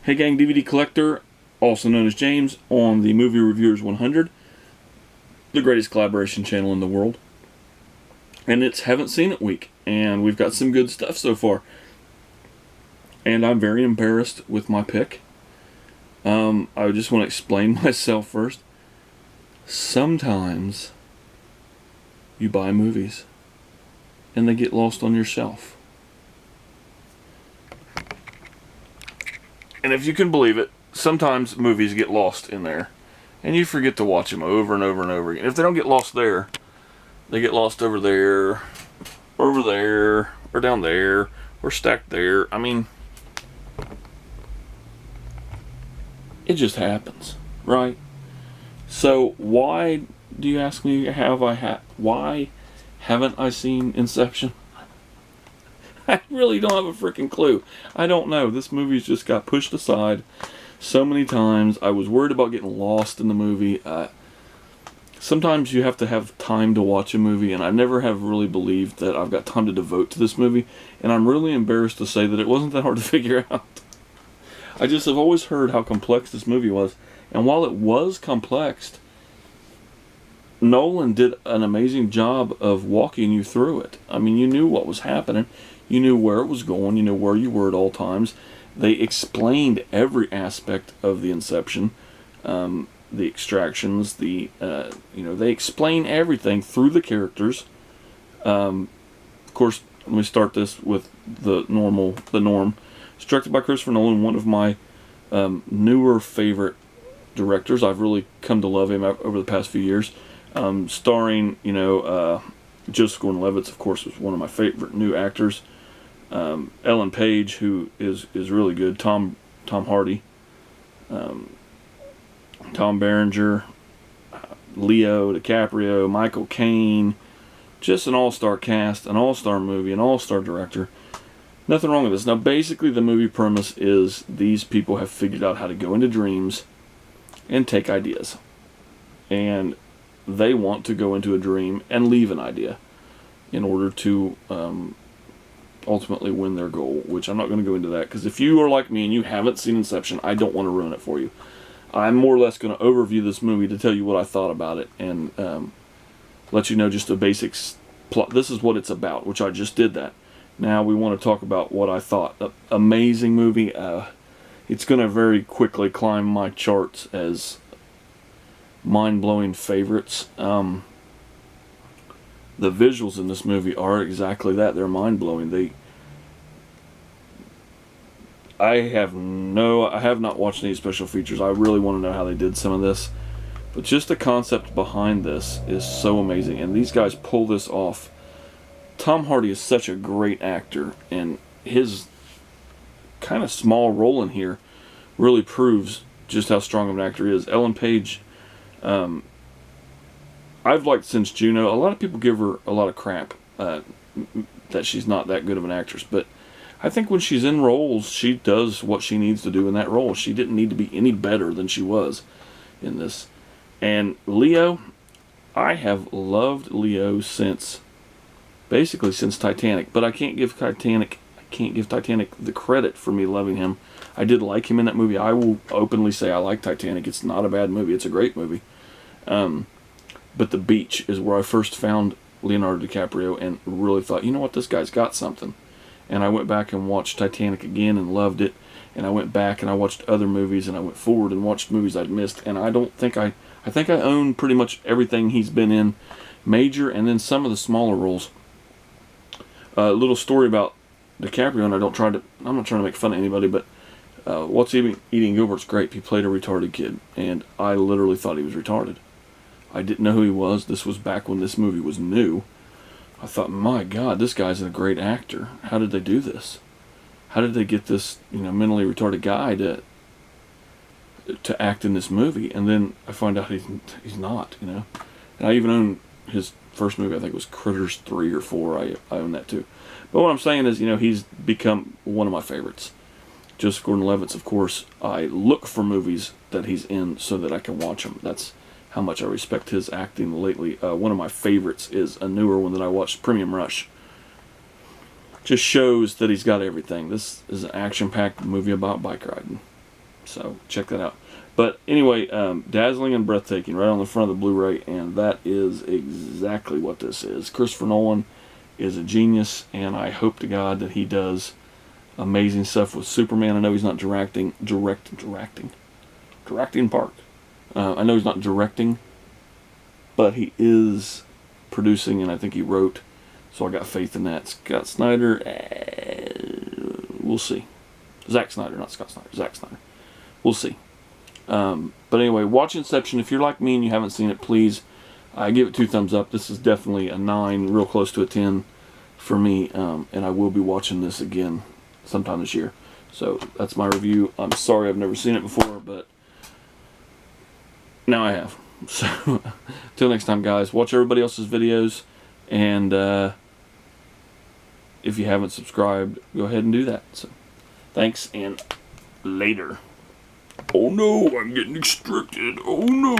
Hey Gang DVD Collector, also known as James, on the Movie Reviewers 100, the greatest collaboration channel in the world. And it's Haven't Seen It week, and we've got some good stuff so far. And I'm very embarrassed with my pick. I just want to explain myself first. Sometimes you buy movies and they get lost on your shelf. And if you can believe it, sometimes movies get lost in there. And you forget to watch them over and over and over again. If they don't get lost there, they get lost over there, or down there, or stacked there. I mean, it just happens, right? So why, do you ask me, why haven't I seen Inception? I really don't have a freaking clue. I don't know. This movie's just got pushed aside so many times. I was worried about getting lost in the movie. Sometimes you have to have time to watch a movie, and I never have really believed that I've got time to devote to this movie. And I'm really embarrassed to say that it wasn't that hard to figure out. I just have always heard how complex this movie was. And while it was complex, Nolan did an amazing job of walking you through it. I mean, you knew what was happening. You knew where it was going. You knew where you were at all times. They explained every aspect of the Inception, the extractions, they explain everything through the characters. Of course, let me start this with the norm. It's directed by Christopher Nolan, one of my newer favorite directors. I've really come to love him over the past few years. Starring, Joseph Gordon-Levitt, of course, was one of my favorite new actors. Ellen Page, who is really good. Tom Hardy. Tom Berenger. Leo DiCaprio. Michael Caine. Just an all-star cast, an all-star movie, an all-star director. Nothing wrong with this. Now, basically, the movie premise is these people have figured out how to go into dreams and take ideas. And they want to go into a dream and leave an idea in order to ultimately win their goal, which I'm not going to go into that, because if you are like me and you haven't seen Inception, I don't want to ruin it for you. I'm more or less going to overview this movie to tell you what I thought about it and let you know just the basics plot. This is what it's about, which I just did that. Now we want to talk about what I thought. Amazing movie. It's going to very quickly climb my charts as mind-blowing favorites. The visuals in this movie are exactly that. They're mind-blowing. I have not watched any special features. I really want to know how they did some of this. But just the concept behind this is so amazing. And these guys pull this off. Tom Hardy is such a great actor. And his kind of small role in here really proves just how strong of an actor he is. Ellen Page, I've liked since Juno. A lot of people give her a lot of crap that she's not that good of an actress, but I think when she's in roles, she does what she needs to do in that role. She didn't need to be any better than she was in this. And Leo, I have loved Leo basically since Titanic, but I can't give Titanic the credit for me loving him. I did like him in that movie. I will openly say I like Titanic. It's not a bad movie. It's a great movie. But The Beach is where I first found Leonardo DiCaprio and really thought, you know what, this guy's got something. And I went back and watched Titanic again and loved it. And I went back and I watched other movies, and I went forward and watched movies I'd missed. And I think I own pretty much everything he's been in, major and then some of the smaller roles. A little story about DiCaprio, and I'm not trying to make fun of anybody, but What's Eating Gilbert's Grape, he played a retarded kid, and I literally thought he was retarded. I didn't know who he was. This was back when this movie was new. I thought, my God, this guy's a great actor. How did they do this? How did they get this, mentally retarded guy to act in this movie? And then I find out he's not, And I even own his first movie. I think it was Critters 3 or 4. I own that too. But what I'm saying is, he's become one of my favorites. Joseph Gordon-Levitt, of course, I look for movies that he's in so that I can watch them. That's how much I respect his acting lately. One of my favorites is a newer one that I watched, Premium Rush. Just shows that he's got everything. This is an action-packed movie about bike riding. So check that out. But anyway, dazzling and breathtaking right on the front of the Blu-ray, and that is exactly what this is. Christopher Nolan is a genius, and I hope to God that he does amazing stuff with Superman. I know he's not directing part. I know he's not directing, but he is producing, and I think he wrote. So I got faith in that. Scott Snyder, we'll see. Zack Snyder, not Scott Snyder. Zack Snyder. We'll see. But anyway, watch Inception. If you're like me and you haven't seen it, please, I give it 2 thumbs up. This is definitely a 9, real close to a 10 for me. And I will be watching this again sometime this year. So that's my review. I'm sorry I've never seen it before, but now I have. So till next time, guys, watch everybody else's videos. And if you haven't subscribed, go ahead and do that. So thanks, and later. Oh no, I'm getting extracted. Oh no.